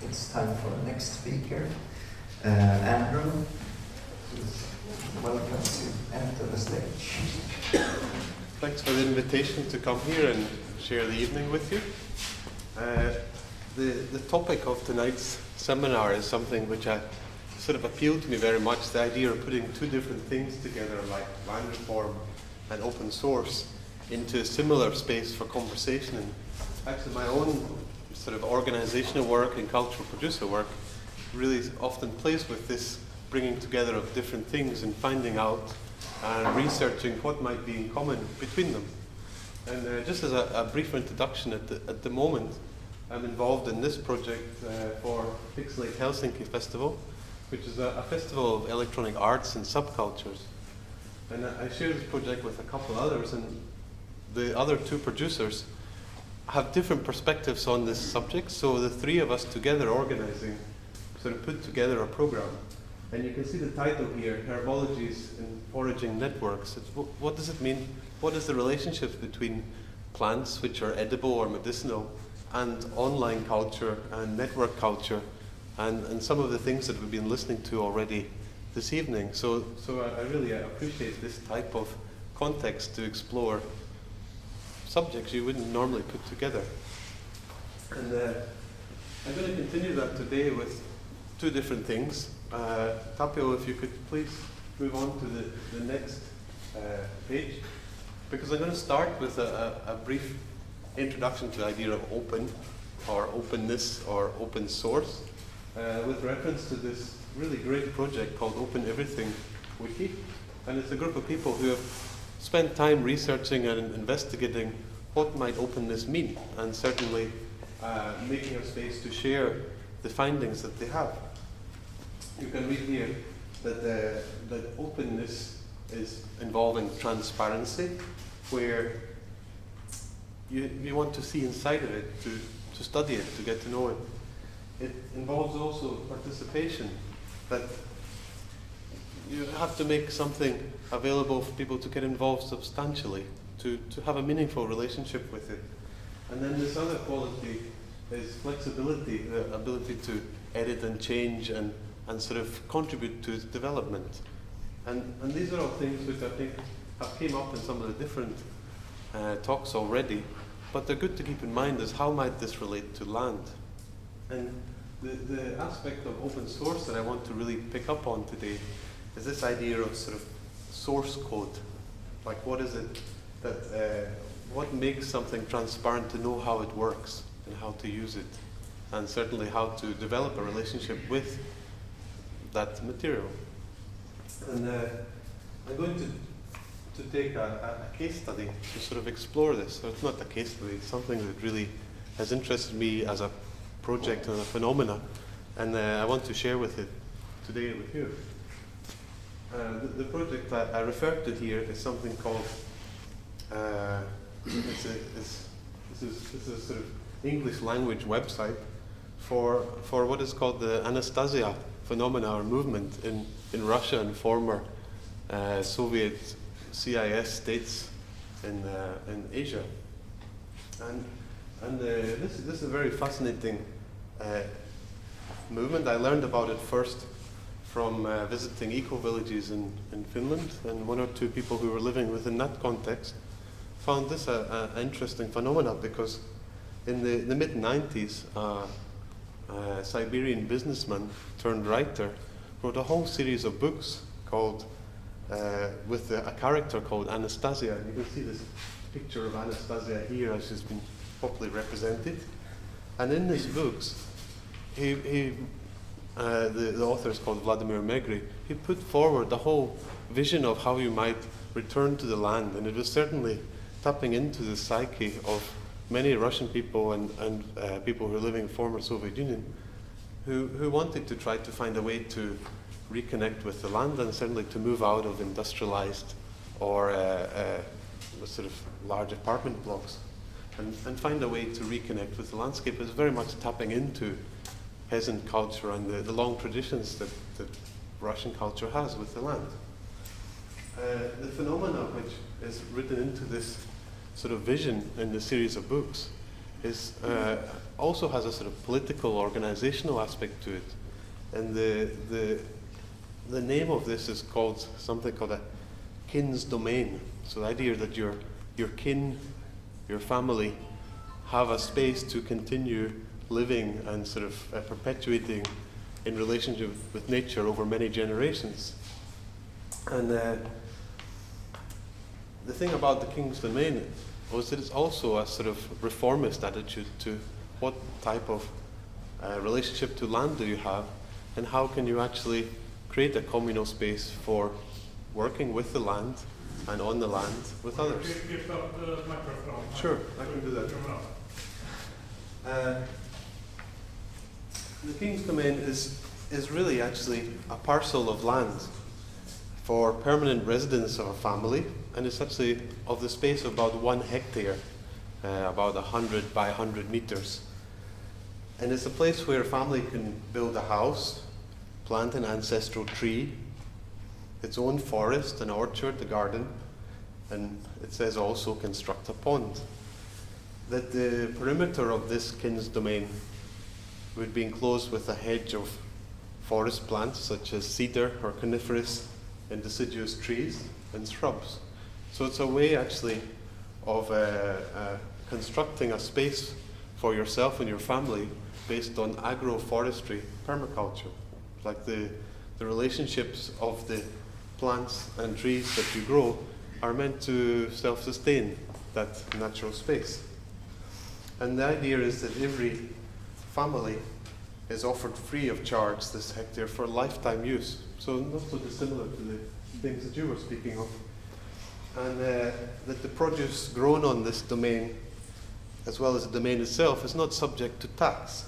it's time for the next speaker, Andrew. Please welcome to enter the stage. Thanks for the invitation to come here and share the evening with you. The topic of tonight's seminar is something which sort of appealed to me very much, the idea of putting two different things together like land reform and open source into a similar space for conversation. And actually my own sort of organizational work and cultural producer work really often plays with this bringing together of different things and finding out and researching what might be in common between them. And just as a brief introduction, at the moment I'm involved in this project for Pixelate Helsinki Festival, which is a festival of electronic arts and subcultures. And I share this project with a couple others, and the other two producers have different perspectives on this subject, so the three of us together organizing sort of put together a program. And you can see the title here, Herbologies in Foraging Networks. What does it mean? What is the relationship between plants, which are edible or medicinal, and online culture and network culture, and some of the things that we've been listening to already this evening. So I really appreciate this type of context to explore subjects you wouldn't normally put together. And I'm going to continue that today with two different things. Tapio, if you could please move on to the next page, because I'm going to start with a brief introduction to the idea of open, or openness, or open source, with reference to this really great project called Open Everything Wiki. And it's a group of people who have spent time researching and investigating what might openness mean, and certainly making a space to share the findings that they have. You can read here that openness is involving transparency, where you want to see inside of it, to study it, to get to know it. It involves also participation, that you have to make something available for people to get involved substantially, to have a meaningful relationship with it. And then this other quality is flexibility, the ability to edit and change and sort of contribute to its development. And these are all things which I think have came up in some of the different talks already, but they're good to keep in mind is how might this relate to land. And the aspect of open source that I want to really pick up on today is this idea of sort of source code. Like what is it that, what makes something transparent to know how it works and how to use it, and certainly how to develop a relationship with that material. And I'm going to take a case study to sort of explore this. So it's not a case study, it's something that really has interested me as a project and a phenomena, and I want to share with it today with you. The project I referred to here is something called, this is a sort of English language website for what is called the Anastasia phenomena or movement in Russia and former Soviet CIS states in Asia. And this is a very fascinating movement. I learned about it first from visiting eco-villages in Finland, and one or two people who were living within that context found this an interesting phenomenon, because in the mid-90s, a Siberian businessman turned writer wrote a whole series of books called, with a character called Anastasia. You can see this picture of Anastasia here as she's been popularly represented. And in these books, the author is called Vladimir Megri. He put forward the whole vision of how you might return to the land, and it was certainly tapping into the psyche of many Russian people and people who are living in the former Soviet Union, who wanted to try to find a way to reconnect with the land, and certainly to move out of industrialized or sort of large apartment blocks, and find a way to reconnect with the landscape. Is very much tapping into peasant culture and the long traditions that Russian culture has with the land. The phenomena which is written into this sort of vision in the series of books is also has a sort of political, organizational aspect to it. And the name of this is called something called a kin's domain. So the idea that your kin, your family, have a space to continue living and sort of perpetuating in relationship with nature over many generations. And the thing about the king's domain was that it's also a sort of reformist attitude to what type of relationship to land do you have, and how can you actually create a communal space for working with the land and on the land with others. Give up the microphone. Sure, I can do that. The king's domain is really actually a parcel of land for permanent residence of a family, and it's actually of the space of about 1 hectare, about 100 by 100 meters. And it's a place where a family can build a house, plant an ancestral tree, its own forest, an orchard, a garden, and it says also construct a pond. That the perimeter of this kin's domain would be enclosed with a hedge of forest plants such as cedar or coniferous and deciduous trees and shrubs. So it's a way actually of constructing a space for yourself and your family based on agroforestry permaculture. Like the relationships of the plants and trees that you grow are meant to self-sustain that natural space. And the idea is that every family is offered free of charge this hectare for lifetime use. So not so dissimilar to the things that you were speaking of. And that the produce grown on this domain, as well as the domain itself, is not subject to tax.